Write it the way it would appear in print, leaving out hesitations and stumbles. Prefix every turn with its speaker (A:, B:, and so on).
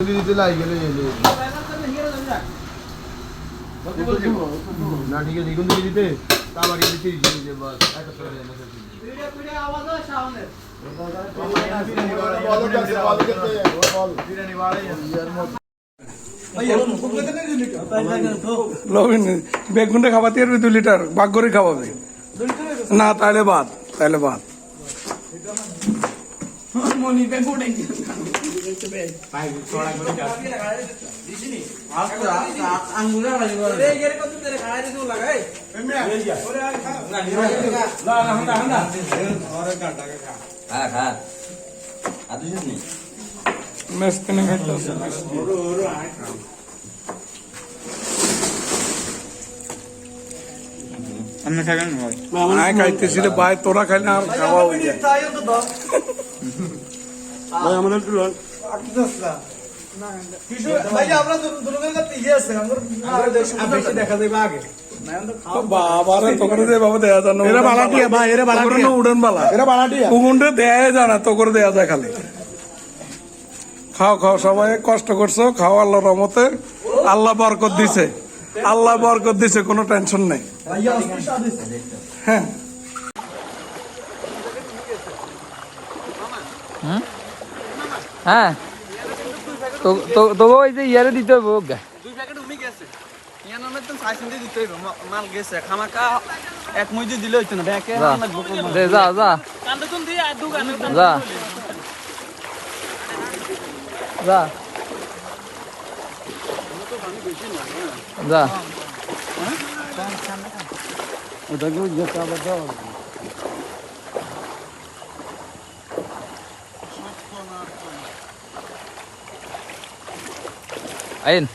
A: দিতে লাই গেলে না ঠিক আছে এখন দিকে দিতে তা বাড়ি দিতে যে বাস এত সরে না ভিডিও ভিডিও আওয়াজ হয় সামনে
B: বেগুনটা খাওয়াতে পারবি 2 লিটার ভাগ করে খাওয়াবে না তাহলে বাদ মেসখানে খাইতেছে
C: আমি খাবেন
B: ভাই খাইতেছি রে ভাই তোরা খাইলে আর খাওয়া হয়ে যায়
C: ভাই আমাদের একটু লন
B: বাবারে তোকে বাবা দেয়া জানো
C: এরা বালাটিয়া ভাই এরা বালাটিয়া
B: উড়ন বালা
C: এরা বালাটিয়া
B: উগুনটা দেয়া জানা তো করে দেয়া যায় খালি খাও সবাই কষ্ট করছো খাও আল্লাহর রহমতে আল্লাহ বরকত দিছে কোনো টেনশন নেই হ্যাঁ
D: হ্যাঁ তো ওই যে ইয়ারে দিতে হবে
E: 2 প্যাকেট উমি গেছে ইয়ার নামে তো 6 দিতে হইব মাল গেছে খামাকা এক মইজি দিলে হইতো না ব্যাকে
D: যা
E: কান্দুন দিয়ে আর দোকানে
D: যা
E: ওটাকে যেতে আবার দাও
D: আইন